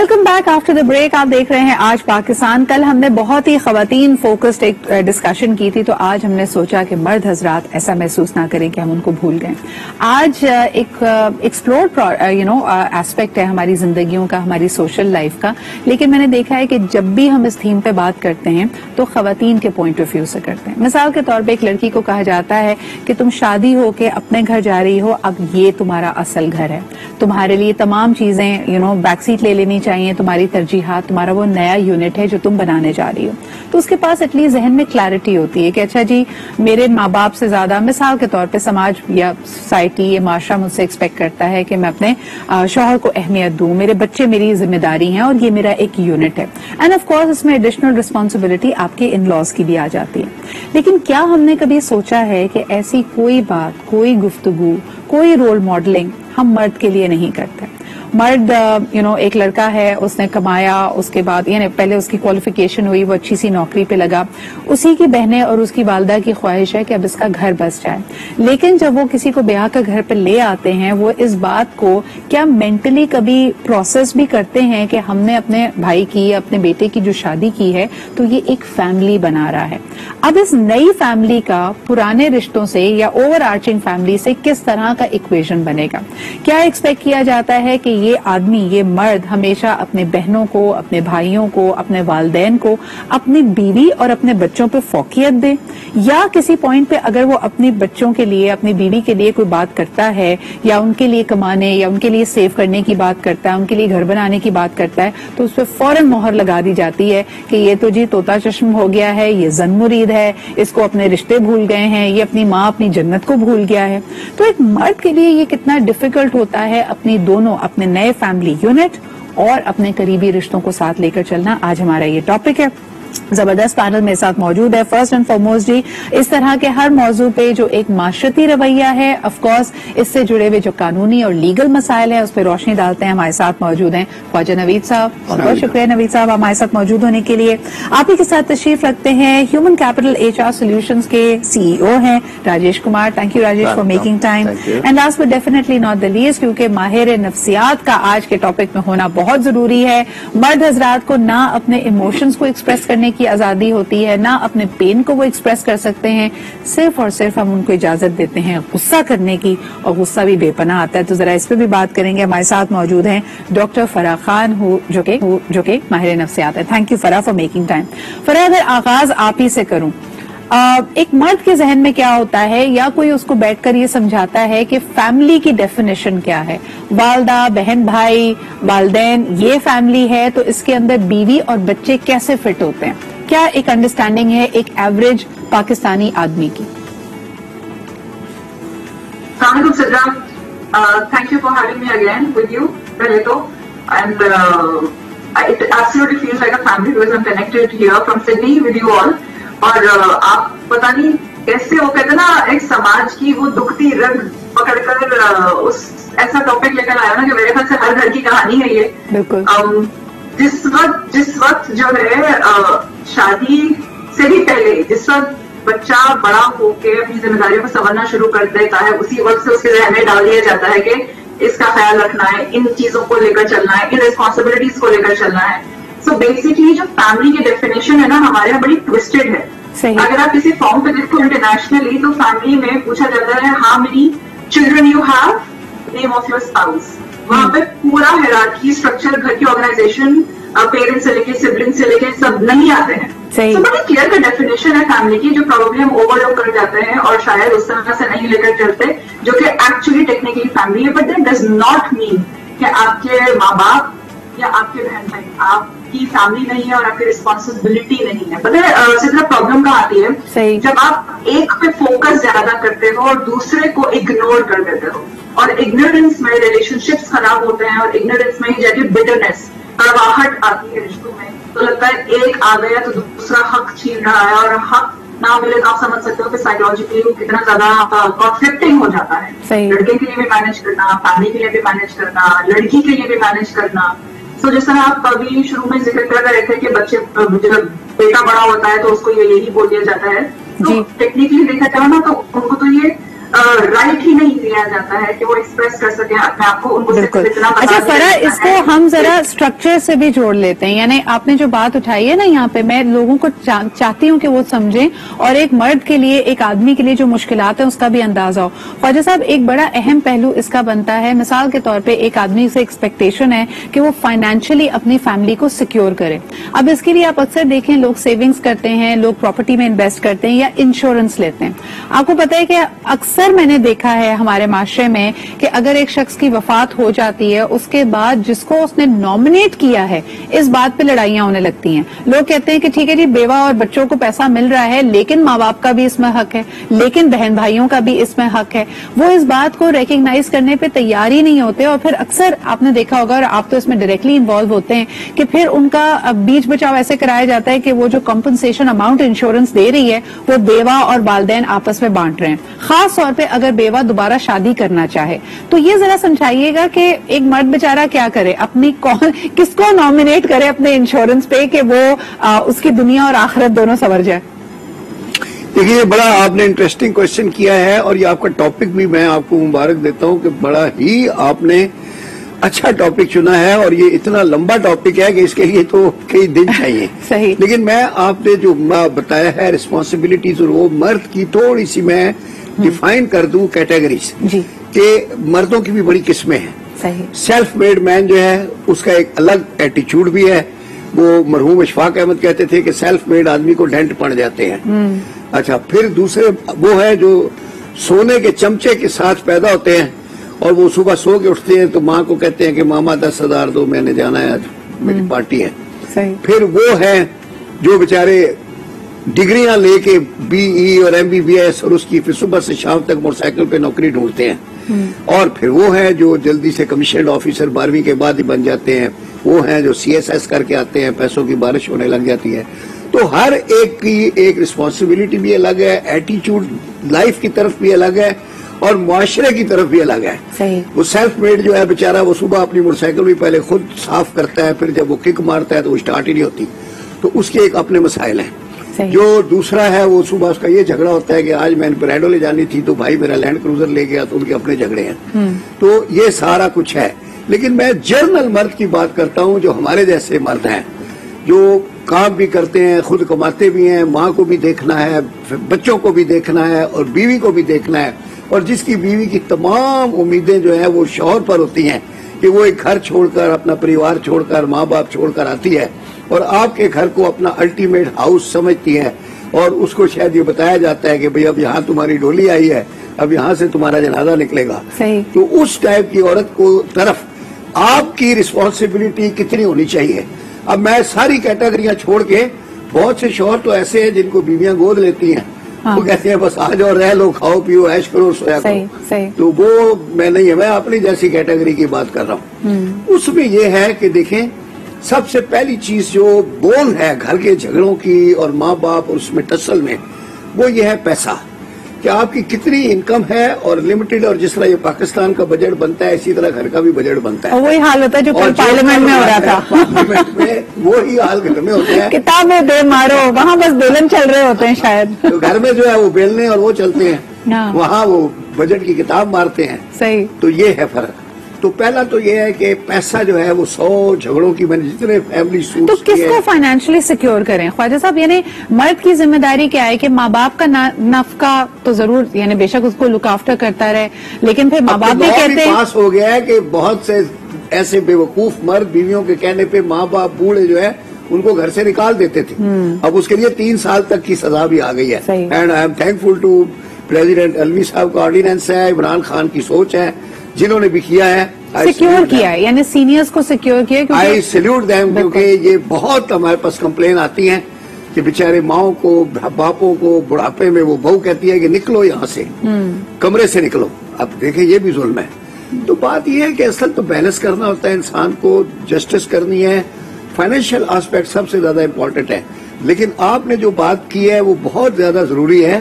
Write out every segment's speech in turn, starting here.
Welcome back after the break. आप देख रहे हैं आज पाकिस्तान। कल हमने बहुत ही खवातीन फोकस्ड एक डिस्कशन की थी, तो आज हमने सोचा कि मर्द हजरात ऐसा महसूस ना करें कि हम उनको भूल गए। आज एक एक्सप्लोर्ड एस्पेक्ट है हमारी जिंदगियों का, हमारी सोशल लाइफ का, लेकिन मैंने देखा है कि जब भी हम इस थीम पे बात करते हैं तो खवातीन के पॉइंट ऑफ व्यू से करते हैं। मिसाल के तौर पर एक लड़की को कहा जाता है कि तुम शादी होके अपने घर जा रही हो, अब ये तुम्हारा असल घर है, तुम्हारे लिए तमाम चीजें बैकसीट ले लेनी चाहिए, तुम्हारी तरजीहात, तुम्हारा वो नया यूनिट है जो तुम बनाने जा रही हो। तो उसके पास एटलीस्ट जहन में क्लैरिटी होती है कि अच्छा जी, मेरे माँ बाप से ज्यादा, मिसाल के तौर पे समाज या सोसाइटी या माशरा मुझसे एक्सपेक्ट करता है कि मैं अपने शौहर को अहमियत दूं, मेरे बच्चे मेरी जिम्मेदारी हैं और ये मेरा एक यूनिट है। एंड ऑफ कोर्स इसमें एडिशनल रिस्पॉन्सिबिलिटी आपके इन लॉज की भी आ जाती है। लेकिन क्या हमने कभी सोचा है कि ऐसी कोई बात, कोई गुफ्तगू, कोई रोल मॉडलिंग हम मर्द के लिए नहीं करते? मर्द एक लड़का है, उसने कमाया, उसके बाद यानी पहले उसकी क्वालिफिकेशन हुई, वो अच्छी सी नौकरी पे लगा, उसी की बहनें और उसकी वालदा की ख्वाहिश है कि अब इसका घर बस जाए। लेकिन जब वो किसी को ब्याह का घर पे ले आते हैं, वो इस बात को क्या मेंटली कभी प्रोसेस भी करते हैं कि हमने अपने भाई की, अपने बेटे की जो शादी की है, तो ये एक फैमिली बना रहा है। अब इस नई फैमिली का पुराने रिश्तों से या ओवर आर्चिंग फैमिली से किस तरह का इक्वेशन बनेगा? क्या एक्सपेक्ट किया जाता है कि ये आदमी, ये मर्द हमेशा अपने बहनों को, अपने भाइयों को, अपने वालदैन को, अपनी बीवी और अपने बच्चों पे फोकियत दे, या किसी पॉइंट पे अगर वो अपने बच्चों के लिए, अपनी बीवी के लिए कोई बात करता है या उनके लिए कमाने या उनके लिए सेव करने की बात करता है, उनके लिए घर बनाने की बात करता है, तो उस पर फौरन मोहर लगा दी जाती है कि ये तो जी तोता चश्म हो गया है, ये जन मुरीद है, इसको अपने रिश्ते भूल गए हैं, ये अपनी माँ अपनी जन्नत को भूल गया है। तो एक मर्द के लिए ये कितना डिफिकल्ट होता है अपनी दोनों, अपने नए फैमिली यूनिट और अपने करीबी रिश्तों को साथ लेकर चलना। आज हमारा ये टॉपिक है। जबरदस्त पैनल मेरे साथ मौजूद है। फर्स्ट एंड फॉरमोस्ट जी, इस तरह के हर मौजू पे जो एक माशरती रवैया है, ऑफ कोर्स इससे जुड़े हुए जो कानूनी और लीगल मसाइल है, उस पर रोशनी डालते हैं। हमारे साथ मौजूद हैं ख्वाजा नवीद साहब, और बहुत शुक्रिया नवीद साहब हमारे साथ मौजूद होने के लिए। आप ही के साथ तशरीफ रखते हैं ह्यूमन कैपिटल HR सॉल्यूशंस के CEO हैं Rajesh Kumar. Thank you Rajesh for making time. And last but definitely not the least, क्योंकि माहिर नफ्सियात का आज के टॉपिक में होना बहुत जरूरी है। मर्द हजरात को ना अपने इमोशंस को एक्सप्रेस करने की आजादी होती है, ना अपने पेन को वो एक्सप्रेस कर सकते हैं, सिर्फ और सिर्फ हम उनको इजाजत देते हैं गुस्सा करने की, और गुस्सा भी बेपनाह आता है। तो जरा इस पे भी बात करेंगे। हमारे साथ मौजूद हैं डॉक्टर फराह खान जो कि माहिर नफ्सियात है। Thank you Farah for making time. Farah, अगर आगाज आप ही से करूं, एक मर्द के जहन में क्या होता है, या कोई उसको बैठकर ये समझाता है कि फैमिली की डेफिनेशन क्या है? वालदा, बहन, भाई, वालदैन, ये फैमिली है, तो इसके अंदर बीवी और बच्चे कैसे फिट होते हैं? क्या एक अंडरस्टैंडिंग है एक एवरेज पाकिस्तानी आदमी की? Thank you for having me again with you. पहले तो and it absolutely feels like a family because I'm connected here from Sydney with you all. और आप पता नहीं कैसे वो कहते ना, एक समाज की वो दुखती रग पकड़कर उस ऐसा टॉपिक लेकर आया ना कि मेरे ख्याल से हर घर की कहानी है ये। बिल्कुल। जिस वक्त जो है शादी से भी पहले, जिस वक्त बच्चा बड़ा होकर अपनी जिम्मेदारियों को संभालना शुरू कर देता है, उसी वक्त से उसके जहन में डाल दिया जाता है कि इसका ख्याल रखना है, इन चीजों को लेकर चलना है, इन रिस्पॉन्सिबिलिटीज को लेकर चलना है। सो बेसिकली जो फैमिली की डेफिनेशन है ना हमारे यहाँ बड़ी ट्विस्टेड है। अगर आप किसी फॉर्म पे देखो इंटरनेशनली, तो फैमिली में पूछा जाता है how many children you have, name of your spouse. वहां पे पूरा हायरार्की स्ट्रक्चर, घर की ऑर्गेनाइजेशन, पेरेंट्स से लेके सिबलिंग से लेके सब नहीं आते हैं। तो बड़ी क्लियर का डेफिनेशन है फैमिली की, जो प्रॉब्लम हम ओवरलुक कर जाते हैं और शायद उस तरह से नहीं लेकर चलते, जो कि एक्चुअली टेक्निकली फैमिली है। But that does not mean कि आपके माँ बाप या आपके बहन भाई आपकी फैमिली नहीं है और आपकी रिस्पॉन्सिबिलिटी नहीं है। पता है सिर्फ प्रॉब्लम कहाँ आती है? जब आप एक पे फोकस ज्यादा करते हो और दूसरे को इग्नोर कर देते हो, और इग्नोरेंस में रिलेशनशिप्स खराब होते हैं, और इग्नोरेंस में ही जाके बिटरनेस, कड़वाहट आती है रिश्तों में। तो लगता है एक आ गया तो दूसरा हक छीन रहा है, और हक ना मिले तो आप समझ सकते हो कि साइकोलॉजिकली कितना ज्यादा कॉन्फ्लिक्टिंग हो जाता है। लड़के के लिए भी मैनेज करना, फैमिली के लिए भी मैनेज करना, लड़की के लिए भी मैनेज करना। तो जैसा आप अभी शुरू में जिक्र कर रहे थे कि बच्चे जब बेटा बड़ा होता है तो उसको यही बोल दिया जाता है, तो टेक्निकली देखा जाए ना तो उनको तो ये رائٹ ہی نہیں دیا جاتا ہے کہ وہ ایکسپریس کر سکیں اپنے آپ کو. ان کو بالکل. اچھا فرح, اس کو ہم ذرا اسٹرکچر سے بھی جوڑ لیتے ہیں. یعنی آپ نے جو بات اٹھائی ہے نا یہاں پہ, میں لوگوں کو چاہتی ہوں کہ وہ سمجھیں اور ایک مرد کے لیے, ایک آدمی کے لیے جو مشکلات ہیں اس کا بھی اندازہ ہو. خواجہ صاحب, ایک بڑا اہم پہلو اس کا بنتا ہے, مثال کے طور پہ ایک آدمی سے ایکسپیکٹیشن ہے کہ وہ فائنینشلی اپنی فیملی کو سیکیور کرے. اب اس کے لیے آپ اکثر دیکھیں لوگ سیونگز کرتے ہیں, لوگ پراپرٹی میں انویسٹ کرتے ہیں یا انشورنس لیتے ہیں. آپ کو پتا ہے کہ اکثر میں نے دیکھا ہے ہمارے معاشرے میں کہ اگر ایک شخص کی وفات ہو جاتی ہے, اس کے بعد جس کو اس نے نامنیٹ کیا ہے اس بات پہ لڑائیاں ہونے لگتی ہیں. لوگ کہتے ہیں کہ ٹھیک ہے جی, بیوہ اور بچوں کو پیسہ مل رہا ہے لیکن ماں باپ کا بھی اس میں حق ہے, لیکن بہن بھائیوں کا بھی اس میں حق ہے. وہ اس بات کو ریکگنائز کرنے پہ تیار ہی نہیں ہوتے, اور پھر اکثر آپ نے دیکھا ہوگا, اور آپ تو اس میں ڈائریکٹلی انوالو ہوتے ہیں, کہ پھر ان کا بیچ بچاؤ ایسے کرایا جاتا ہے کہ وہ جو کمپنسیشن اماؤنٹ انشورنس دے رہی ہے وہ بیوہ اور والدین آپس میں بانٹ رہے ہیں, خاص طور پہ اگر بیوہ دوبارہ شادی کرنا چاہے. تو یہ ذرا سمجھائیے گا کہ ایک مرد بیچارہ کیا کرے, اپنی کس کو نامنیٹ کرے اپنے انشورنس پہ کہ وہ اس کی دنیا اور آخرت دونوں سنور جائے. دیکھیے, بڑا آپ نے انٹرسٹنگ کوشچن کیا ہے, اور یہ آپ کا ٹاپک بھی میں آپ کو مبارک دیتا ہوں کہ بڑا ہی آپ نے اچھا ٹاپک چنا ہے, اور یہ اتنا لمبا ٹاپک ہے کہ اس کے لیے تو کئی دن چاہیے. صحیح. لیکن میں آپ نے جو بتایا ہے ریسپانسبلٹیز, اور وہ مرد کی تھوڑی سی میں ڈیفائن کر دوں کیٹیگریز, جی, کہ مردوں کی بھی بڑی قسمیں ہیں. صحیح. سیلف میڈ مین جو ہے اس کا ایک الگ ایٹیچیوڈ بھی ہے. وہ مرحوم اشفاق احمد کہتے تھے کہ سیلف میڈ آدمی کو ڈینٹ پڑ جاتے ہیں. اچھا, پھر دوسرے وہ ہے جو سونے کے چمچے کے ساتھ پیدا ہوتے ہیں, اور وہ صبح سو کے اٹھتے ہیں تو ماں کو کہتے ہیں کہ ماما 10,000 دو, میں نے جانا ہے, آج میری پارٹی ہے. صحیح. پھر وہ ہے جو بیچارے ڈگریاں لے کے BE اور MBBS, اور اس کی پھر صبح سے شام تک موٹر سائیکل پہ نوکری ڈھونڈتے ہیں. اور پھر وہ ہے جو جلدی سے کمیشنڈ آفیسر 12ویں کے بعد ہی بن جاتے ہیں. وہ ہیں جو CSS کر کے آتے ہیں, پیسوں کی بارش ہونے لگ جاتی ہے. تو ہر ایک کی ایک رسپانسبلٹی بھی الگ ہے, ایٹیچیوڈ لائف کی طرف بھی الگ ہے, اور معاشرے کی طرف بھی الگ ہے. صحیح. وہ سیلف میڈ جو ہے بیچارہ, وہ صبح اپنی موٹر سائیکل بھی پہلے خود صاف کرتا ہے, پھر جب وہ کک مارتا ہے تو وہ اسٹارٹ ہی نہیں ہوتی, تو اس کے ایک اپنے مسائل ہیں. صحیح. جو دوسرا ہے وہ صبح اس کا یہ جھگڑا ہوتا ہے کہ آج میں نے پیراڈو لے جانی تھی تو بھائی میرا لینڈ کروزر لے گیا, تو ان کے اپنے جھگڑے ہیں. تو یہ سارا کچھ ہے. لیکن میں جرنل مرد کی بات کرتا ہوں, جو ہمارے جیسے مرد ہیں, جو کام بھی کرتے ہیں, خود کماتے بھی ہیں, ماں کو بھی دیکھنا ہے, بچوں کو بھی دیکھنا ہے, اور بیوی کو بھی دیکھنا ہے, اور جس کی بیوی کی تمام امیدیں جو ہیں وہ شوہر پر ہوتی ہیں کہ وہ ایک گھر چھوڑ کر, اپنا پریوار چھوڑ کر, ماں باپ چھوڑ کر آتی ہے, اور آپ کے گھر کو اپنا الٹیمیٹ ہاؤس سمجھتی ہے, اور اس کو شاید یہ بتایا جاتا ہے کہ بھئی اب یہاں تمہاری ڈولی آئی ہے, اب یہاں سے تمہارا جنازہ نکلے گا. صحیح. تو اس ٹائپ کی عورت کو طرف آپ کی رسپانسبلٹی کتنی ہونی چاہیے. اب میں ساری کیٹیگریاں چھوڑ کے, بہت سے شوہر تو ایسے ہیں جن کو بیویاں گود لیتی ہیں, وہ کہتے ہیں بس آ جاؤ, رہ لو, کھاؤ پیو, عیش کرو, سویا کرو. تو وہ میں نہیں ہے, میں اپنی جیسی کیٹیگری کی بات کر رہا ہوں. اس میں یہ ہے کہ دیکھیں, سب سے پہلی چیز جو بون ہے گھر کے جھگڑوں کی اور ماں باپ اور اس میں ٹسل میں, وہ یہ ہے پیسہ, کہ آپ کی کتنی انکم ہے, اور لمیٹڈ, اور جس طرح یہ پاکستان کا بجٹ بنتا ہے اسی طرح گھر کا بھی بجٹ بنتا ہے. وہی حال ہوتا ہے جو پارلیمنٹ میں ہو رہا تھا, پارلیمنٹ میں وہی حال گھر میں ہوتا ہے. کتابیں بے مارو, وہاں بس بیلن چل رہے ہوتے ہیں شاید. تو گھر میں جو ہے وہ بیلنے اور وہ چلتے ہیں, وہاں وہ بجٹ کی کتاب مارتے ہیں. صحیح. تو یہ ہے فرق. تو پہلا تو یہ ہے کہ پیسہ جو ہے وہ 100 جھگڑوں کی, میں نے جتنے فیملی سوٹس, تو کس کو فائنینشلی سیکیور کریں خواجہ صاحب؟ یعنی مرد کی ذمہ داری کیا ہے کہ ماں باپ کا نفقہ تو ضرور, یعنی بے شک اس کو لک آفٹر کرتا رہے, لیکن پھر ماں باپ بھی کہتے ہیں, پاس ہو گیا ہے کہ بہت سے ایسے بے وقوف مرد بیویوں کے کہنے پہ ماں باپ بوڑھے جو ہے ان کو گھر سے نکال دیتے تھے. اب اس کے لیے 3 سال تک کی سزا بھی آ گئی ہے. And I am thankful to president Alvi صاحب کا آرڈیننس ہے, عمران خان کی سوچ ہے, جنہوں نے بھی کیا ہے, سیکیور کیا ہے, یعنی سینئرز کو سیکیور کیا. آئی سیلیوٹ دیم, کیونکہ یہ بہت ہمارے پاس کمپلین آتی ہیں کہ بیچارے ماؤں کو, باپوں کو بڑھاپے میں وہ بہو کہتی ہے کہ نکلو یہاں سے, کمرے سے نکلو. اب دیکھیں یہ بھی ظلم ہے. تو بات یہ ہے کہ اصل تو بیلنس کرنا ہوتا ہے, انسان کو جسٹس کرنی ہے. فائنینشیل آسپیکٹ سب سے زیادہ امپورٹنٹ ہے, لیکن آپ نے جو بات کی ہے وہ بہت زیادہ ضروری ہے.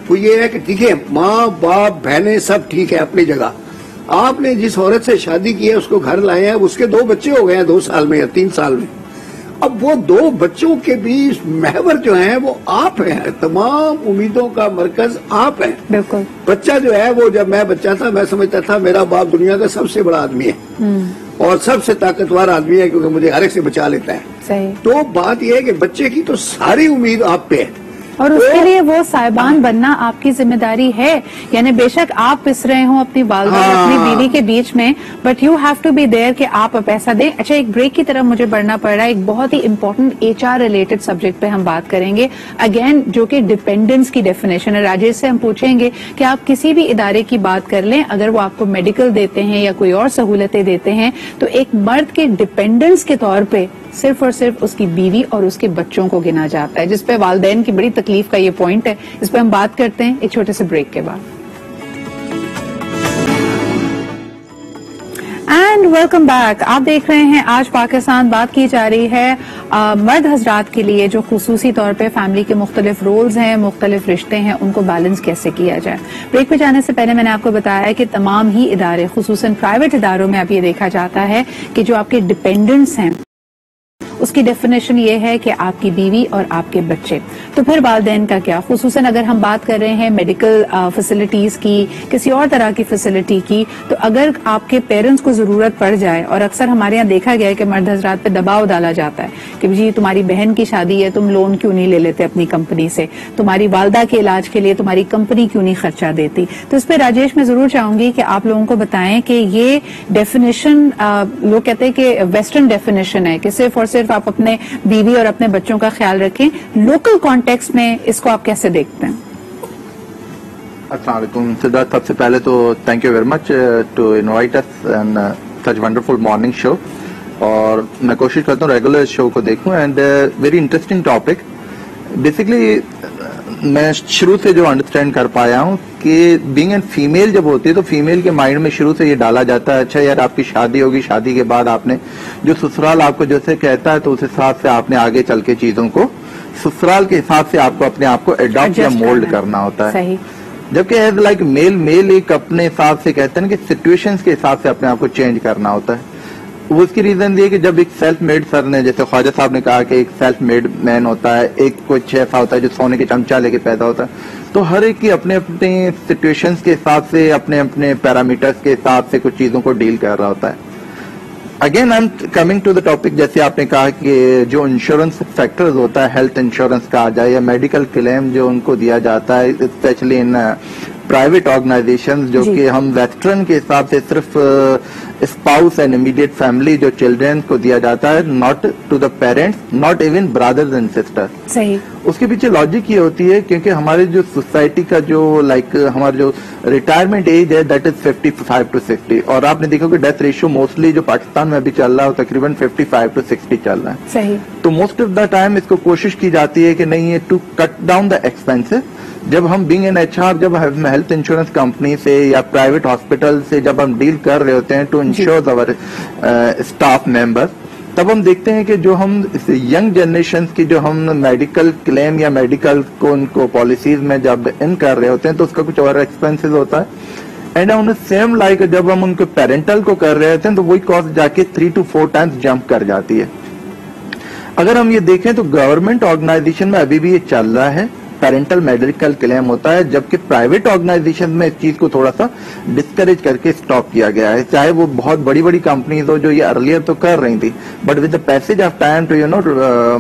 وہ یہ ہے کہ ٹھیک ہے, ماں باپ بہنیں سب ٹھیک ہے اپنی جگہ, آپ نے جس عورت سے شادی کی ہے اس کو گھر لائے ہیں, اس کے 2 بچے ہو گئے ہیں 2 سال میں یا 3 سال میں, اب وہ 2 بچوں کے بیچ محور جو ہیں وہ آپ ہیں, تمام امیدوں کا مرکز آپ ہیں. بالکل. بچہ جو ہے وہ جب میں بچہ تھا میں سمجھتا تھا میرا باپ دنیا کا سب سے بڑا آدمی ہے اور سب سے طاقتور آدمی ہے کیونکہ مجھے ہر ایک سے بچا لیتا ہے. صحیح. تو بات یہ ہے کہ بچے کی تو ساری امید آپ پہ ہے اور اس کے لیے وہ صاحبان بننا آپ کی ذمہ داری ہے. یعنی بے شک آپ پس رہے ہوں اپنی والدہ اور اپنی بیوی کے بیچ میں, but you have to be there کہ آپ پیسہ دیں. اچھا, ایک بریک کی طرف مجھے بڑھنا پڑ رہا ہے. ایک بہت ہی امپورٹنٹ HR ریلیٹڈ سبجیکٹ پہ ہم بات کریں گے اگین, جو کہ ڈیپینڈنس کی ڈیفینیشن ہے. راجیش سے ہم پوچھیں گے کہ آپ کسی بھی ادارے کی بات کر لیں, اگر وہ آپ کو میڈیکل دیتے ہیں یا کوئی اور سہولتیں دیتے ہیں تو ایک مرد کے ڈیپینڈنس کے طور پہ صرف اور صرف اس کی بیوی اور اس کے بچوں کو گنا جاتا ہے, جس پہ والدین کی بڑی تکلیف کا یہ پوائنٹ ہے. اس پہ ہم بات کرتے ہیں ایک چھوٹے سے بریک کے بعد. And welcome back. آپ دیکھ رہے ہیں آج پاکستان. بات کی جا رہی ہے مرد حضرات کے لیے جو خصوصی طور پہ فیملی کے مختلف رولز ہیں, مختلف رشتے ہیں, ان کو بیلنس کیسے کیا جائے. بریک پہ جانے سے پہلے میں نے آپ کو بتایا ہے کہ تمام ہی ادارے, خصوصاً پرائیویٹ اداروں میں اب یہ دیکھا جاتا ہے کہ جو آپ کے ڈیپینڈنٹس ہیں اس کی ڈیفینیشن یہ ہے کہ آپ کی بیوی اور آپ کے بچے. تو پھر والدین کا کیا, خصوصاً اگر ہم بات کر رہے ہیں میڈیکل فیسلٹیز کی, کسی اور طرح کی فیسلٹی کی, تو اگر آپ کے پیرنٹس کو ضرورت پڑ جائے, اور اکثر ہمارے یہاں دیکھا گیا ہے کہ مرد حضرات پہ دباؤ ڈالا جاتا ہے کہ جی تمہاری بہن کی شادی ہے, تم لون کیوں نہیں لے لیتے اپنی کمپنی سے, تمہاری والدہ کے علاج کے لیے تمہاری کمپنی کیوں نہیں خرچہ دیتی. تو اس پہ راجیش میں ضرور چاہوں گی کہ آپ لوگوں کو بتائیں کہ یہ ڈیفینیشن لوگ کہتے ہیں کہ ویسٹرن ڈیفینیشن ہے کہ صرف اور صرف آپ اپنے بیوی اور اپنے بچوں کا خیال رکھیں. لوکل کانٹیکسٹ میں اس کو آپ کیسے دیکھتے ہیں؟ السلام علیکم. سب سے پہلے تو thank you very much to invite us and such wonderful morning show. اور میں کوشش کرتا ہوں ریگولر شو کو دیکھوں and very interesting topic. Basically میں شروع سے جو انڈرسٹینڈ کر پایا ہوں کہ بینگ این فیمیل جب ہوتی ہے تو فیمیل کے مائنڈ میں شروع سے یہ ڈالا جاتا ہے اچھا یار آپ کی شادی ہوگی, شادی کے بعد آپ نے جو سسرال آپ کو جیسے کہتا ہے تو اس حساب سے آپ نے آگے چل کے چیزوں کو سسرال کے حساب سے آپ کو اپنے آپ کو اڈاپٹ یا مولڈ کرنا ہوتا ہے. جبکہ ایز لائک میل ایک اپنے حساب سے کہتے ہیں کہ سچویشنز کے حساب سے اپنے آپ کو چینج کرنا ہوتا ہے. وہ اس کی ریزن یہ کہ جب ایک سیلف میڈ سر نے جیسے خواجہ صاحب نے کہا کہ ایک سیلف میڈ مین ہوتا ہے, ایک کچھ ایسا ہوتا ہے جو سونے کے چمچہ لے کے پیدا ہوتا ہے, تو ہر ایک کی اپنے اپنے سچویشنز کے حساب سے اپنے اپنے پیرامیٹرز کے حساب سے کچھ چیزوں کو ڈیل کر رہا ہوتا ہے. Again I am coming to the topic, جیسے آپ نے کہا کہ جو انشورنس فیکٹرز ہوتا ہے, ہیلتھ انشورنس کا آ جائے یا میڈیکل کلیم جو ان کو دیا جاتا ہے اسپیشلی ان پرائیویٹ آرگنائزیشن, جو کہ ہم ویسٹرن کے حساب سے صرف اسپاؤس اینڈ امیڈیٹ فیملی جو چلڈرن کو دیا جاتا ہے, not to the parents, not even brothers and sister. صحیح. اس کے پیچھے لاجک یہ ہوتی ہے کیونکہ ہمارے جو سوسائٹی کا جو لائک ہمارا جو ریٹائرمنٹ ایج ہے دیٹ از 55 to 60, اور آپ نے دیکھا کہ ڈیتھ ریشو موسٹلی جو پاکستان میں ابھی چل رہا ہے وہ تقریباً 55 to 60 چل رہا ہے. صحیح. تو موسٹ آف دا ٹائم اس کو کوشش کی جاتی ہے کہ نہیں to cut down the expense. جب ہم بینگ این HR جب ہم ہیلتھ انشورنس کمپنی سے یا پرائیویٹ ہاسپٹل سے جب ہم ڈیل کر رہے ہوتے ہیں to insure our staff member, تب ہم دیکھتے ہیں کہ جو ہم ینگ جنریشن کی جو ہم میڈیکل کلیم یا میڈیکل کو ان کو پالیسیز میں جب ان کر رہے ہوتے ہیں تو اس کا کچھ اور ایکسپینسز ہوتا ہے. اینڈ آن سیم لائک جب ہم ان کو پیرنٹل کو کر رہے ہوتے ہیں تو وہی کاسٹ جا کے 3 to 4 times جمپ کر جاتی ہے. اگر ہم یہ دیکھیں تو گورنمنٹ آرگنائزیشن میں ابھی بھی یہ چل رہا ہے, پیرنٹل میڈیکل کلیم ہوتا ہے, جبکہ پرائیویٹ آرگنائزیشن میں اس چیز کو تھوڑا سا ڈسکریج کر کے اسٹاپ کیا گیا ہے. چاہے وہ بہت بڑی بڑی کمپنیز ہو جو یہ ارلیئر تو کر رہی تھی, but with the passage of time to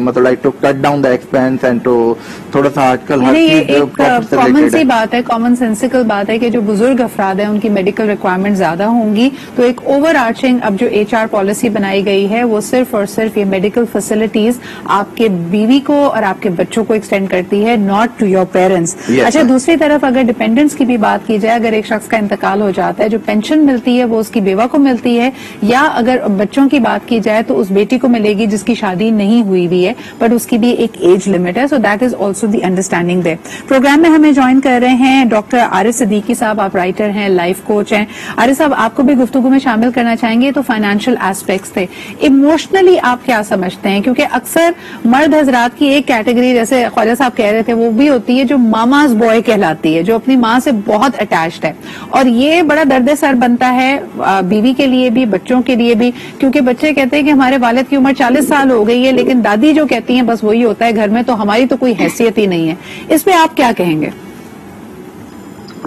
مطلب like to cut down the expense and to تھوڑا سا آج کل ہر چیز کامن سی بات ہے, کامن سینسیکل بات ہے کہ جو بزرگ افراد ہیں ان کی میڈیکل ریکوائرمنٹ زیادہ ہوں گی, تو ایک اوور آرچنگ اب جو HR پالیسی بنائی گئی ہے وہ صرف اور صرف یہ میڈیکل فیسلٹیز آپ کے بیوی کو اور آپ کے بچوں کو ایکسٹینڈ کرتی ہے, ناٹ ٹو یور پیرنٹس. اچھا, دوسری طرف اگر ڈیپینڈنٹس کی بھی بات کی جائے, اگر ایک شخص کا انتقال ہو جاتا ہے جو پینشن ملتی ہے وہ اس کی بیوہ کو ملتی ہے, یا اگر بچوں کی بات کی جائے تو اس بیٹی کو ملے گی جس کی شادی نہیں ہوئی بھی ہے, بٹ اس کی بھی ایک ایج لمٹ ہے. So that is also the understanding there. Program میں ہمیں جوائن کر رہے ہیں ڈاکٹر عارف صدیقی صاحب, آپ رائٹر ہیں, لائف کوچ ہیں. عارف صاحب, آپ کو بھی گفتگو میں شامل کرنا چاہیں گے. تو فائنینشیل ایسپیکٹس تھے, ایموشنلی آپ کیا سمجھتے ہیں, کیونکہ اکثر مرد حضرات کی ایک کیٹیگری جیسے خواجہ صاحب کہہ رہے تھے وہ खूबी होती है जो मामाज बॉय कहलाती है, जो अपनी माँ से बहुत अटैच्ड है, और ये बड़ा दर्द सर बनता है बीवी के लिए भी, बच्चों के लिए भी, क्योंकि बच्चे कहते हैं कि हमारे वालिद की उम्र 40 साल हो गई है, लेकिन दादी जो कहती हैं बस वही होता है घर में, तो हमारी तो कोई हैसियत ही नहीं है। इस पे आप क्या कहेंगे?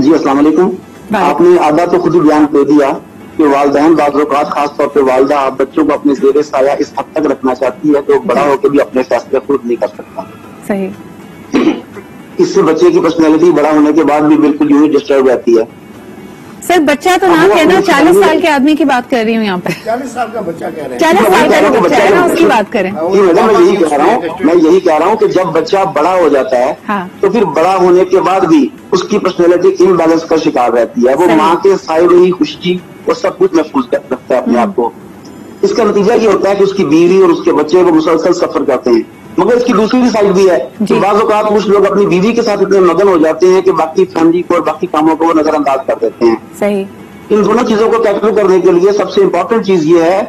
जी अस्सलाम वालेकुम। आपने आधा तो खुद ही बयान दे दिया कि वालिदैन बाज़ औक़ात खास तौर पे वालिदा बच्चों को अपने ज़ेरे साया इस हद तक रखना चाहती है तो बड़ा होकर भी अपने फैसले खुद नहीं कर सकता। सही। इससे बच्चे की पर्सनैलिटी बड़ा होने के बाद भी बिल्कुल यूं ही डिस्टर्ब रहती है। सर बच्चा तो ना कहना, 40 साल के आदमी की बात कर रही हूँ यहाँ पे। 40 साल का बच्चा कह रहे हैं, 40 साल का जो बच्चा है ना उसकी बात करें। जी मैडम, मैं यही कह रहा हूँ कि जब बच्चा बड़ा हो जाता है हाँ। तो फिर बड़ा होने के बाद भी उसकी पर्सनैलिटी इम्बैलेंस का शिकार रहती है। वो माँ के साए में ही खुशी और सब कुछ महफूज रखता है अपने आप को। इसका नतीजा ये होता है कि उसकी बीवी और उसके बच्चे वो मुसलसल सफर करते हैं। मगर इसकी दूसरी साइड भी है कि बाज़ औक़ात कुछ लोग अपनी बीवी के साथ इतने मगन हो जाते हैं कि बाकी फैमिली को और बाकी कामों को वो नजरअंदाज कर देते हैं। सही। इन दोनों चीजों को टैकल करने के लिए सबसे इम्पोर्टेंट चीज ये है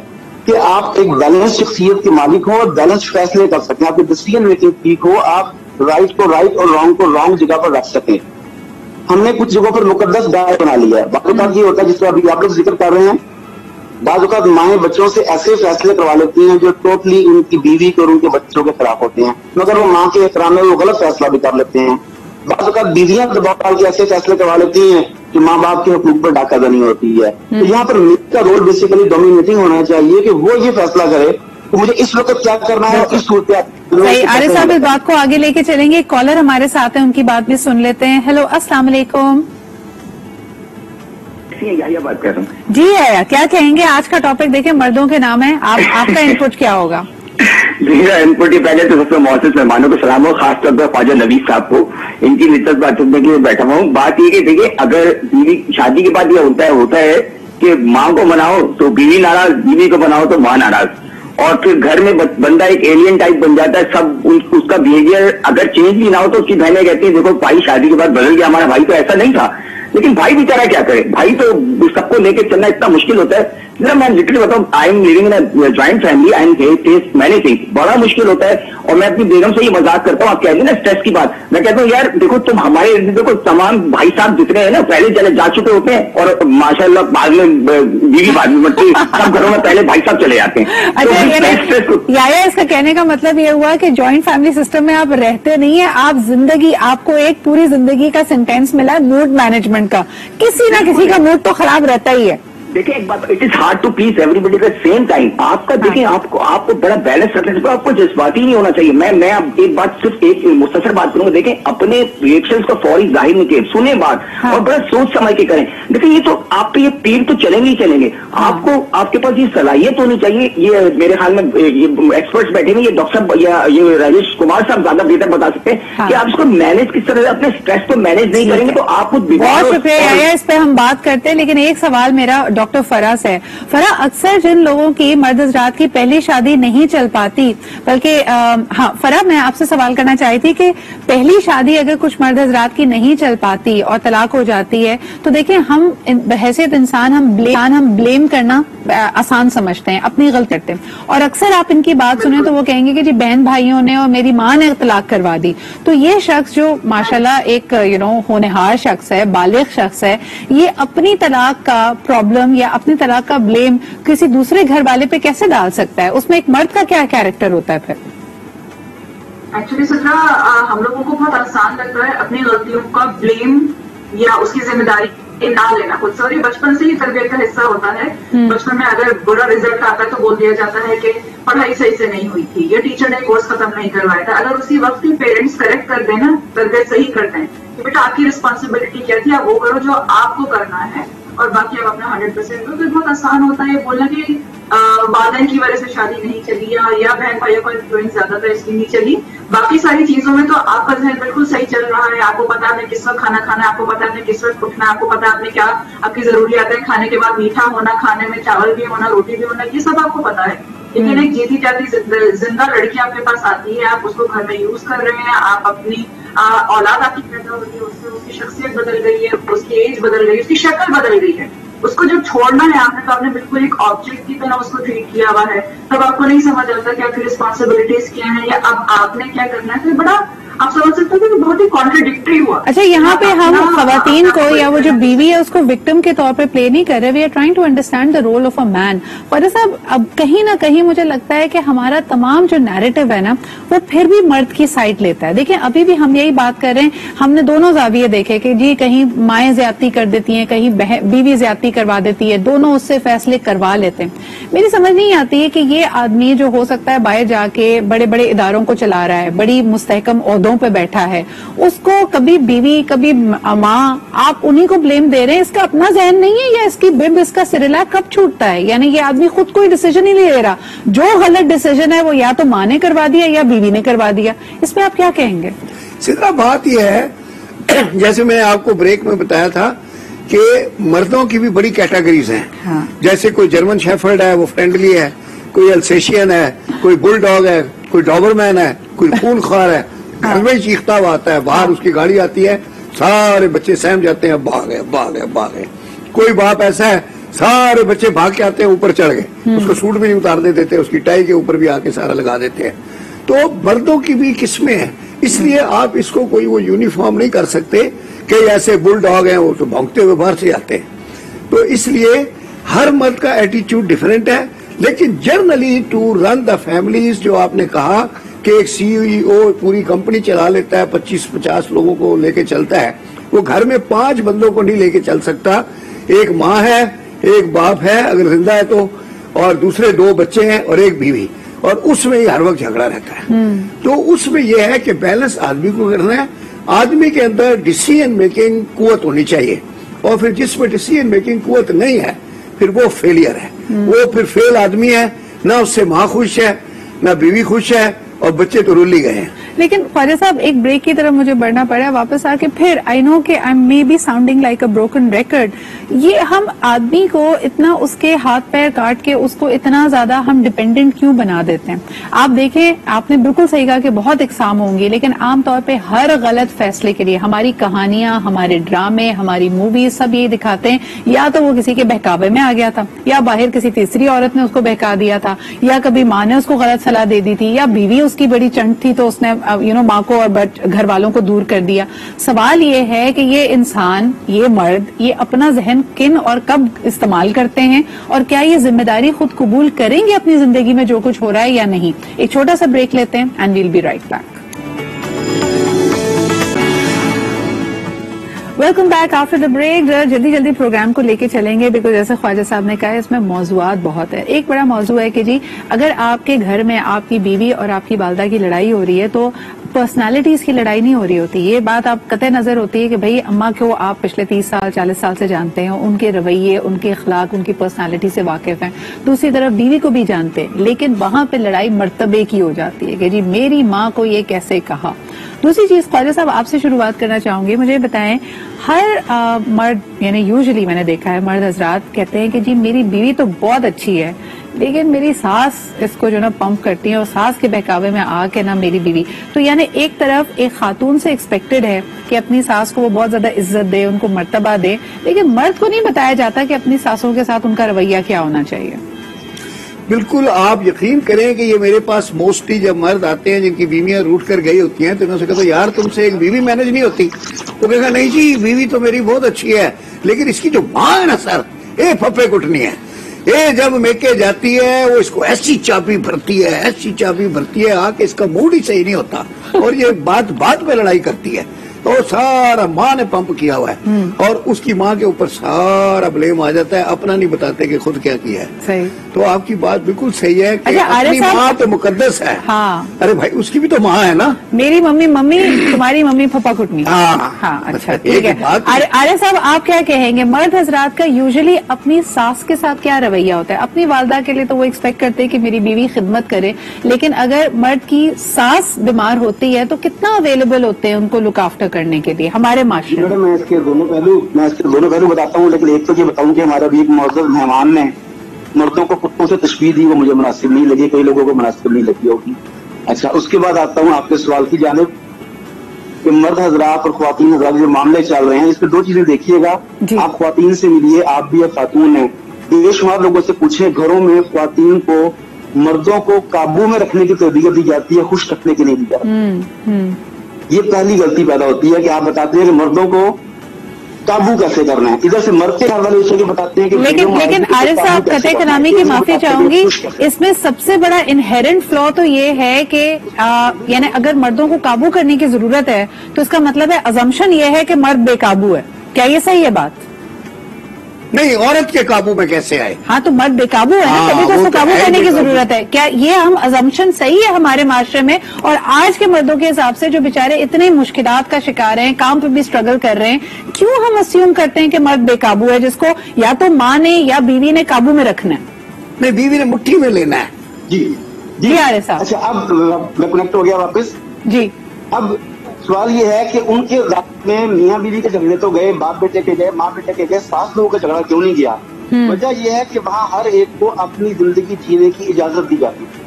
कि आप एक बैलेंस शख्सियत के मालिक हो और बैलेंस फैसले कर सकें, आपकी डिसीजन मेकिंग ठीक हो, आप राइट को राइट और रॉन्ग को रॉन्ग जगह पर रख सकें। हमने कुछ जगहों पर मुकद्दस गाय बना लिया है। बात ये होता है जिस तरह अभी आप लोग जिक्र कर रहे हैं, बाज़ औक़ात माएँ बच्चों से ऐसे फैसले करवा लेती हैं जो टोटली उनकी बीवी और उनके बच्चों के खिलाफ होते हैं, मगर वो माँ के एहतराम में वो गलत फैसला भी कर लेते हैं। बाज़ औक़ात बीवियां दबाव डाल के ऐसे फैसले करवा लेती हैं कि माँ बाप के हुकूक पर डाकादनी होती है। तो यहाँ पर मीडिया का रोल बेसिकली डोमिनेटिंग होना चाहिए कि वो ये फैसला करे तो मुझे इस वक्त क्या करना है, इस सूरत सही। आरिफ साहब इस बात को आगे लेके चलेंगे। एक कॉलर हमारे साथ है, उनकी बात भी सुन लेते हैं। हेलो, अस्सलाम वालेकुम। बात कर रहा हूँ जी है, क्या कहेंगे? आज का टॉपिक देखिए मर्दों के नाम है, आपका इनपुट क्या होगा? मेरा इनपुट ही पहले तो सबसे मौजूद मेहमानों को सलाम हो, खासतौर पर ख्वाजा नवीद साहब को इनकी मित्रत बात करने के लिए बैठा हुआ हूँ। बात ये कि देखिए, अगर बीवी शादी के बाद ये होता है कि माँ को मनाओ तो बीवी नाराज, बीवी को मनाओ तो माँ नाराज, और फिर घर में बंदा एक एलियन टाइप बन जाता है। सब उसका बिहेवियर अगर चेंज भी ना हो तो उसकी बहनें कहती है देखो भाई शादी के बाद बदल गया, हमारा भाई तो ऐसा नहीं था। लेकिन भाई बेचारा क्या करे, भाई तो सबको लेके चलना इतना मुश्किल होता है। मैं लिटरली बताऊं, I am living in a joint family and face many things, बड़ा मुश्किल होता है। और मैं अपनी बेगम से ये मजाक करता हूँ, आप कहते हैं ना स्ट्रेस की बात, मैं कहता हूँ यार देखो तुम हमारे देखो तमाम भाई साहब जितने हैं ना पहले चले जा चुके होते हैं और माशाल्लाह बाद में बीवी बाद में मरती, सब घरों में पहले भाई साहब चले जाते हैं। अच्छा, या इसका कहने का मतलब ये हुआ कि जॉइंट फैमिली सिस्टम में आप रहते नहीं है, आप जिंदगी, आपको एक पूरी जिंदगी का सेंटेंस मिला है मूड मैनेजमेंट का, किसी ना किसी का मूड तो खराब रहता ही है। देखिए एक बात, it is hard to please everybody at the same time. आपका देखिए आपको बड़ा बैलेंस रखना चाहिए, आपको जज्बाती नहीं होना चाहिए। मैं अब एक बात, सिर्फ एक मुख्तसर बात करूंगा। देखें, अपने रिएक्शंस को फौरी जाहिर नहीं किए, सुने बात और बड़ा सोच समझ के करें। देखिए ये तो आप पे ये तीर तो चलेंगे ही चलेंगे, आपको आपके पास ये सलाहियत होनी चाहिए। ये मेरे ख्याल में ये एक्सपर्ट्स बैठे हैं, ये डॉक्टर साहब या ये राजेश कुमार साहब ज्यादा बेहतर बता सकते हैं कि आप इसको मैनेज किस तरह से, अपने स्ट्रेस को मैनेज नहीं करेंगे तो आप खुद बिगाड़। बहुत शुक्रिया, इस पे हम बात करते हैं, लेकिन एक सवाल मेरा डॉक्टर फरा से है। फरा, अक्सर जिन लोगों की मर्द हज़रात की पहली शादी नहीं चल पाती, बल्कि हाँ फरा, मैं आपसे सवाल करना चाहती थी कि पहली शादी अगर कुछ मर्द हज़रात की नहीं चल पाती और तलाक हो जाती है तो देखिए हम बहैसियत इंसान हम ब्लेम करना आसान समझते हैं, अपनी गलती करते हैं। और अक्सर आप इनकी बात सुने तो वो कहेंगे कि जी बहन भाइयों ने और मेरी माँ ने तलाक करवा दी। तो ये शख्स जो माशाल्लाह एक होनहार शख्स है, बालिग शख्स है, ये अपनी तलाक का प्रॉब्लम या अपनी तलाक का ब्लेम किसी दूसरे घर वाले पे कैसे डाल सकता है? उसमें एक मर्द का क्या कैरेक्टर होता है फिर? एक्चुअली सजरा, हम लोगों को बहुत आसान लगता है अपनी गलतियों का ब्लेम या उसकी जिम्मेदारी ना लेना खुद से, और ये बचपन से ही तरबियत का हिस्सा होता है। बचपन में अगर बुरा रिजल्ट आता है तो बोल दिया जाता है कि पढ़ाई सही से नहीं हुई थी, या टीचर ने कोर्स खत्म नहीं करवाया था। अगर उसी वक्त ही पेरेंट्स करेक्ट कर देना, तरबियत सही करते हैं कि बेटा आपकी रिस्पॉन्सिबिलिटी क्या थी, आप वो करो जो आपको करना है और बाकी आप अपना 100% दो, तो बहुत आसान होता है बोलना कि वालिदैन की वजह से शादी नहीं चली या बहन भाइयों का इन्फ्लुएंस ज्यादा था इसलिए नहीं चली। बाकी सारी चीजों में तो आपका जहन बिल्कुल सही चल रहा है, आपको पता है आपने किस वक्त खाना खाना है, आपको पता है आपने किस वक्त उठना है, आपको पता है आपने क्या आपकी जरूरियात है, खाने के बाद मीठा होना, खाने में चावल भी होना, रोटी भी होना, ये सब आपको पता है। लेकिन एक जीती जाती जिंदा लड़की आपके पास आती है, आप उसको घर में यूज कर रहे हैं, आप अपनी औलाद आपकी पैदा होती है, उसकी शख्सियत बदल गई है, उसकी एज बदल गई है, उसकी शक्ल बदल गई है। उसको जब छोड़ना है आपने तो आपने बिल्कुल एक ऑब्जेक्ट की तरह उसको ट्रीट किया हुआ है, तब आपको नहीं समझ आता कि आपकी रिस्पॉन्सिबिलिटीज क्या है या अब आपने क्या करना है। तो बड़ा आप समझ सकते हो कि बहुत ही कॉन्ट्रडिक्टरी हुआ। अच्छा, यहाँ पे हम खवातीन को या वो जो बीवी है उसको विक्टिम के तौर पे प्ले नहीं कर रहे, we are trying to understand the role of a man. Khwaja साहब, अब कहीं ना कहीं मुझे लगता है कि हमारा तमाम जो नैरेटिव है ना वो फिर भी मर्द की साइड लेता है। देखिए, अभी भी हम यही बात कर रहे हैं, हमने दोनों जाविये देखे कि जी कहीं माएँ ज्यादती कर देती हैं, कहीं बीवी ज्यादती करवा देती है, दोनों उससे फैसले करवा लेते हैं। मेरी समझ नहीं आती है कि ये आदमी जो हो सकता है बाहर जाके बड़े बड़े इदारों को चला रहा है, बड़ी मुस्तहकम ओहदों पे बैठा है, उसको कभी बीवी कभी माँ, आप उन्हीं को ब्लेम दे रहे हैं। इसका अपना जहन नहीं है या इसकी बिब, इसका सिरिला कब छूटता है? यानी ये आदमी खुद कोई डिसीजन ही नहीं ले रहा, जो गलत डिसीजन है वो या तो माँ ने करवा दिया या बीवी ने करवा दिया। इसमें आप क्या कहेंगे? सीधा बात यह है, जैसे मैंने आपको ब्रेक में बताया था कि मर्दों की भी बड़ी कैटेगरीज हैं। हाँ। जैसे कोई जर्मन शेफर्ड है, वो फ्रेंडली है, कोई अल्सेशियन है, कोई बुलडॉग है, कोई डॉबरमैन है, कोई खूनखार है, घर में चीखता हुआ आता है, बाहर उसकी गाड़ी आती है, सारे बच्चे सहम जाते हैं, भागे भागे भागे। कोई बाप ऐसा है, सारे बच्चे भाग के आते हैं, ऊपर चढ़ गए, उसको सूट भी नहीं उतारने देते, उसकी टाई के ऊपर भी आके सारा लगा देते हैं। तो मर्दों की भी किस्में हैं, इसलिए आप इसको कोई वो यूनिफॉर्म नहीं कर सकते कि ऐसे बुलडॉग हैं वो तो भौंकते हुए बाहर से आते हैं। तो इसलिए हर मर्द का एटीट्यूड डिफरेंट है, लेकिन generally to run the families, जो आपने कहा कि एक सीईओ पूरी कंपनी चला लेता है, 25-50 लोगों को लेके चलता है, वो घर में 5 बंदों को नहीं लेके चल सकता। एक माँ है, एक बाप है अगर जिंदा है तो, और दूसरे 2 बच्चे हैं और एक बीवी, और उसमें ही हर वक्त झगड़ा रहता है। तो उसमें यह है कि बैलेंस आदमी को करना है। आदमी के अंदर डिसीजन मेकिंग कुव्वत होनी चाहिए, और फिर जिसमें डिसीजन मेकिंग कुव्वत नहीं है फिर वो फेलियर है, वो फिर फेल आदमी है। ना उससे माँ खुश है, ना बीवी खुश है, और बच्चे तो रुल ही गए हैं। लेकिन ख्वाजा साहब, एक ब्रेक की तरफ मुझे बढ़ना पड़ा, वापस आके फिर आई नो कि I may be sounding like a broken record, ये हम आदमी को इतना उसके हाथ पैर काट के उसको इतना ज्यादा हम डिपेंडेंट क्यों बना देते हैं? आप देखें, आपने बिल्कुल सही कहा कि बहुत इकसाम होंगी, लेकिन आमतौर पे हर गलत फैसले के लिए हमारी कहानियां, हमारे ड्रामे, हमारी मूवीज सब ये दिखाते हैं, या तो वो किसी के बहकावे में आ गया था, या बाहर किसी तीसरी औरत ने उसको बहका दिया था, या कभी माँ ने उसको गलत सलाह दे दी थी, या बीवी उसकी बड़ी चंट थी तो उसने माँ को और घर वालों को दूर कर दिया। सवाल ये है कि ये इंसान, ये मर्द, ये अपना जहन किन और कब इस्तेमाल करते हैं, और क्या ये जिम्मेदारी खुद कबूल करेंगे अपनी जिंदगी में जो कुछ हो रहा है या नहीं? एक छोटा सा ब्रेक लेते हैं and we'll be right back. Welcome back after the break. जल्दी जल्दी प्रोग्राम को लेके चलेंगे, बिकॉज जैसे ख्वाजा साहब ने कहा है इसमें मौजूआत बहुत है। एक बड़ा मौजू है कि जी अगर आपके घर में आपकी बीवी और आपकी वालदा की लड़ाई हो रही है तो पर्सनालिटीज की लड़ाई नहीं हो रही होती। ये बात आप कतई नजर होती है कि भाई अम्मा को आप पिछले 30 साल 40 साल से जानते हैं, उनके रवैये, उनके अखलाक, उनकी पर्सनालिटी से वाकिफ हैं। दूसरी तरफ बीवी को भी जानते हैं, लेकिन वहां पे लड़ाई मर्तबे की हो जाती है कि जी मेरी माँ को ये कैसे कहा। दूसरी चीज, ख्वाजा साहब आपसे शुरुआत करना चाहूंगी, मुझे बताएं, हर मर्द, यानी यूजुअली मैंने देखा है मर्द हजरात कहते हैं कि जी मेरी बीवी तो बहुत अच्छी है, लेकिन मेरी सास इसको जो ना पंप करती है, और सास के बहकावे में आके ना मेरी बीवी। तो यानी एक तरफ एक खातून से एक्सपेक्टेड है कि अपनी सास को वो बहुत ज्यादा इज्जत दे, उनको मर्तबा दे, लेकिन मर्द को नहीं बताया जाता कि अपनी सासों के साथ उनका रवैया क्या होना चाहिए। बिल्कुल, आप यकीन करें कि ये मेरे पास मोस्टली जब मर्द आते हैं जिनकी बीवियां रूठ कर गई होती हैं, तो मैं उनसे कहता हूं यार तुमसे एक बीवी मैनेज नहीं होती। वो कहेगा नहीं जी बीवी तो मेरी बहुत अच्छी है, लेकिन इसकी जो माँ है ना सर, ये फप्पे कुटनी है, ये जब मेके जाती है वो इसको ऐसी चाबी भरती है, ऐसी चाबी भरती है, आके इसका मूड ही सही नहीं होता, और ये बात बात पे लड़ाई करती है। तो सारा माँ ने पंप किया हुआ है, और उसकी माँ के ऊपर सारा ब्लेम आ जाता है, अपना नहीं बताते कि खुद क्या किया है। सही। तो आपकी बात बिल्कुल सही है कि अच्छा, अपनी माँ तो मुकद्दस है। हाँ। अरे भाई उसकी भी तो माँ है ना। मेरी मम्मी मम्मी, तुम्हारी मम्मी फप्पा कुटनी। हाँ, अच्छा ठीक है। आर्य साहब आप क्या कहेंगे, मर्द हजरात का यूजुअली अपनी सास के साथ क्या रवैया होता है? अपनी वालदा के लिए तो वो एक्सपेक्ट करते हैं कि मेरी बीवी खिदमत करे, लेकिन अगर मर्द की सास बीमार होती है तो कितना अवेलेबल होते हैं उनको लुक आफ्टर करने के लिए हमारे माशरे में? मैं इसके दोनों पहलू बताता हूँ, लेकिन एक तो ये बताऊँ कि हमारा भी एक मौजूद मेहमान ने मर्दों को कुत्तों से तशबीह दी, वो मुझे मुनासिब नहीं लगी, कई लोगों को मुनासिब नहीं लगी होगी। अच्छा, उसके बाद आता हूँ आपके सवाल की जानिब कि मर्द हजरात और ख्वातीन हजरात जो मामले चल रहे हैं, इसमें 2 चीजें देखिएगा। आप ख्वातीन से मिलिए, आप भी एक खातून है, बेशुमार लोगों से पूछे, घरों में ख्वातीन को मर्दों को काबू में रखने की तरबियत दी जाती है, खुश रखने की नहीं दी जाती। یہ پہلی غلطی پیدا ہوتی ہے کہ آپ بتاتے ہیں کہ مردوں کو قابو کیسے کرنا ہے، ادھر سے مرد کے گھر والے اسے بتاتے ہیں کہ لیکن عارف صاحب قطع کلامی کی معافی چاہوں گی، اس میں سب سے بڑا انہیرنٹ فلا تو یہ ہے کہ یعنی اگر مردوں کو قابو کرنے کی ضرورت ہے تو اس کا مطلب ہے ازمپشن یہ ہے کہ مرد بے قابو ہے. کیا یہ صحیح ہے بات؟ نہیں، عورت کے قابو میں کیسے آئے؟ ہاں تو مرد بے قابو ہے نا، تبھی تو اس کو قابو کرنے کی ضرورت ہے. کیا یہ ہم ازمپشن صحیح ہے ہمارے معاشرے میں؟ اور آج کے مردوں کے حساب سے جو بیچارے اتنے مشکلات کا شکار ہیں، کام پہ بھی اسٹرگل کر رہے ہیں، کیوں ہم اسیوم کرتے ہیں کہ مرد بے قابو ہے جس کو یا تو ماں نے یا بیوی نے قابو میں رکھنا ہے؟ نہیں، بیوی نے مٹھی میں لینا ہے. جی عارف صاحب. اچھا، اب میں کنیکٹ ہو گیا واپس. جی اب سوال یہ ہے کہ ان کے ذات میں میاں بیوی کے جھگڑے تو گئے، باپ بیٹے کے گئے، ماں بیٹے کے گئے، ساس لوگوں کا جھگڑا کیوں نہیں گیا؟ وجہ یہ ہے کہ وہاں ہر ایک کو اپنی زندگی جینے کی اجازت دی جاتی ہے.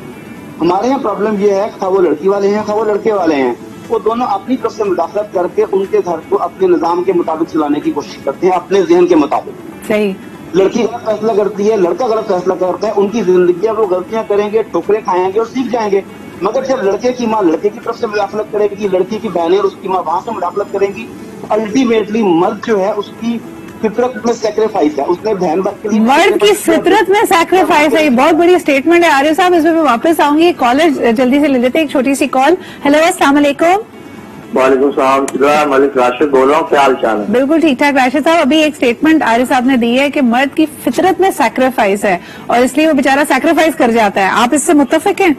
ہمارے یہاں پرابلم یہ ہے کہ وہ لڑکی والے ہیں، وہ لڑکے والے ہیں، وہ دونوں اپنی طرف سے مداخلت کر کے ان کے گھر کو اپنے نظام کے مطابق چلانے کی کوشش کرتے ہیں، اپنے ذہن کے مطابق. صحیح. لڑکی غلط فیصلہ کرتی ہے، لڑکا غلط فیصلہ کرتا ہے، ان کی زندگیاں وہ غلطیاں کریں گے، ٹھوکریں کھائیں گے اور سیکھ جائیں گے. مگر جب لڑکے کی ماں لڑکے کی طرف سے مداخلت کرے گی، لڑکی کی بہنیں اور اس کی ماں وہاں سے مداخلت کریں گی، الٹیمیٹلی مرد جو ہے اس کی فطرت میں سیکریفائس ہے، اس نے بہن بھائی کے لیے مرد کی فطرت میں سیکریفائس ہے. یہ بہت بڑی اسٹیٹمنٹ ہے عارف صاحب، اس میں میں واپس آؤں گی. کالر جلدی سے لے لیتے ایک چھوٹی سی کال. ہیلو، السلام علیکم. وعلیکم السلام، ملک راشد بول رہا ہوں، کیا حال چال ہے؟ بالکل ٹھیک ٹھاک. راشد صاحب، ابھی ایک اسٹیٹمنٹ عارف صاحب نے دی ہے کہ مرد کی فطرت میں سیکریفائس ہے اور اس لیے وہ بیچارہ سیکریفائس کر جاتا ہے. آپ اس سے متفق ہیں؟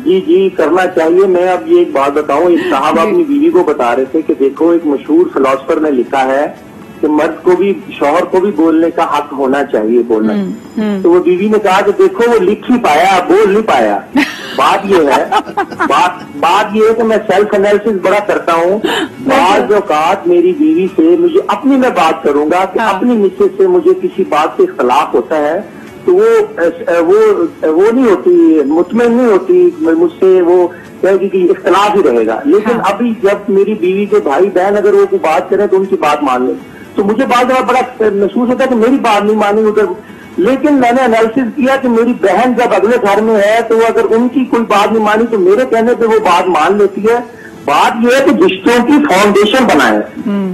جی کرنا چاہیے. میں اب یہ ایک بات بتاؤں، ایک صاحب اپنی بیوی کو بتا رہے تھے کہ دیکھو ایک مشہور فلاسفر نے لکھا ہے کہ مرد کو بھی، شوہر کو بھی بولنے کا حق ہونا چاہیے بولنا. تو وہ بیوی نے کہا کہ دیکھو وہ لکھ ہی پایا، بول نہیں پایا. بات یہ ہے کہ میں سیلف انالیسس بڑا کرتا ہوں. بعض اوقات میری بیوی سے مجھے اپنی میں بات کروں گا کہ اپنی مسز سے مجھے کسی بات سے اختلاف ہوتا ہے تو وہ نہیں ہوتی، مطمئن نہیں ہوتی مجھ سے، وہ کہے گی کہ اختلاف ہی رہے گا. لیکن ابھی جب میری بیوی کے بھائی بہن اگر وہ کوئی بات کریں تو ان کی بات مان لیں تو مجھے بعض دفعہ بڑا محسوس ہوتا ہے کہ میری بات نہیں مانی ادھر. لیکن میں نے انالیسس کیا کہ میری بہن جب اگلے گھر میں ہے تو اگر ان کی کوئی بات نہیں مانی تو میرے کہنے پہ وہ بات مان لیتی ہے. بات یہ ہے کہ رشتوں کی فاؤنڈیشن بنائیں.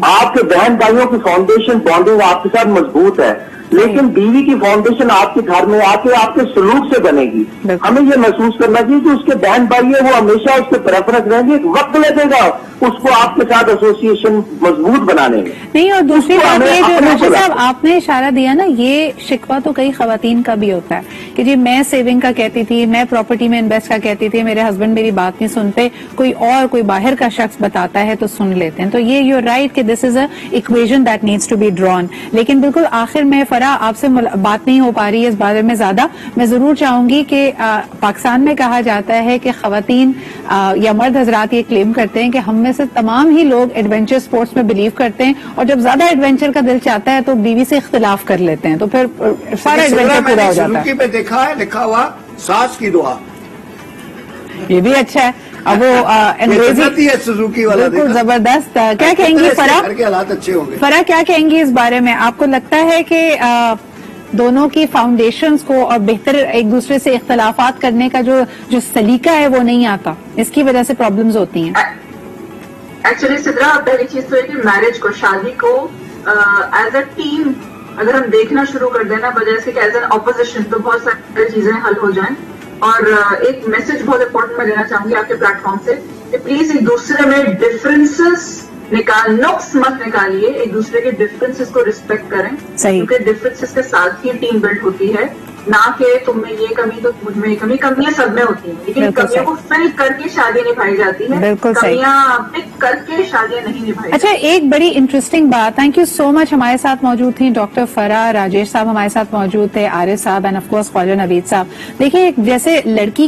آپ کے بہن بھائیوں کی فاؤنڈیشن بانڈنگ آپ کے ساتھ مضبوط ہے، لیکن بیوی کی فاؤنڈیشن آپ کے گھر میں آ کے آپ کے سلوک سے بنے گی. ہمیں یہ محسوس کرنا چاہیے کہ اس کے بہن بھائی ہے وہ ہمیشہ اس کے پریفرنس رہیں گے، ایک وقت لگے گا اس کو آپ کے ساتھ ایسوسیشن مضبوط بنانے میں. نہیں، اور دوسری بات یہ جو راشد صاحب آپ نے اشارہ دیا نا، یہ شکوہ تو کئی خواتین کا بھی ہوتا ہے کہ جی میں سیونگ کا کہتی تھی، میں پراپرٹی میں انویسٹ کا کہتی تھی، میرے ہسبینڈ میری بات نہیں سنتے، کوئی اور کوئی باہر کا شخص بتاتا ہے تو سن لیتے ہیں. تو یہ یو رائٹ کہ this is a equation that needs to be drawn. لیکن بالکل آخر میں فرح آپ سے بات نہیں ہو پا رہی ہے اس بارے میں زیادہ. میں ضرور چاہوں گی کہ پاکستان میں کہا جاتا ہے کہ خواتین یا مرد حضرات یہ کلیم کرتے ہیں کہ ہم میں سے تمام ہی لوگ ایڈونچر سپورٹس میں بلیو کرتے ہیں اور جب زیادہ ایڈونچر کا دل چاہتا ہے تو بیوی سے اختلاف کر لیتے ہیں تو پھر سارا ایڈونچر پورا ہو جاتا ہے. میں دیکھا ہے لکھا ہوا ساس کی دعا، یہ بھی اچھا ہے. اب وہ انگریزی ہے سوزوکی والا، بالکل زبردست. کیا کہیں گی فرح؟ گھر کے حالات اچھے ہوں گے. فرح کیا کہیں گی اس بارے میں؟ آپ کو لگتا ہے کہ دونوں کی فاؤنڈیشنز کو اور بہتر ایک دوسرے سے اختلافات کرنے کا جو سلیقہ ہے وہ نہیں آتا، اس کی وجہ سے پرابلمز ہوتی ہیں؟ ایکچولی سدرا، پہلی چیز تو ہے کہ میرج کو، شادی کو ایز اے ٹیم اگر ہم دیکھنا شروع کر دینا بجائے سے کہ ایز این اپوزیشن، تو بہت ساری چیزیں حل ہو جائیں. اور ایک میسج بہت امپورٹنٹ میں دینا چاہوں گی آپ کے پلیٹ فارم سے کہ پلیز ایک دوسرے میں ڈفرینسز نقص مت نکالیے، ایک دوسرے کے ڈفرینسز کو ریسپیکٹ کریں، کیونکہ ڈفرینسز کے ساتھ ہی ٹیم بلڈ ہوتی ہے. نہ کہ تم میں یہ کمی تو مجھ میں یہ کمی، کمیاں سب میں ہوتی ہیں لیکن کمیوں کو فل کر کے شادی نبھائی جاتی ہے، کمیاں پک کر کے شادیاں نہیں نبھائی. اچھا، ایک بڑی انٹرسٹنگ بات، تھینک یو سو مچ. ہمارے ساتھ موجود تھیں ڈاکٹر فرح، راجیش صاحب ہمارے ساتھ موجود تھے، عارف صاحب اینڈ آف کورس خواجہ نوید صاحب. دیکھیے جیسے لڑکی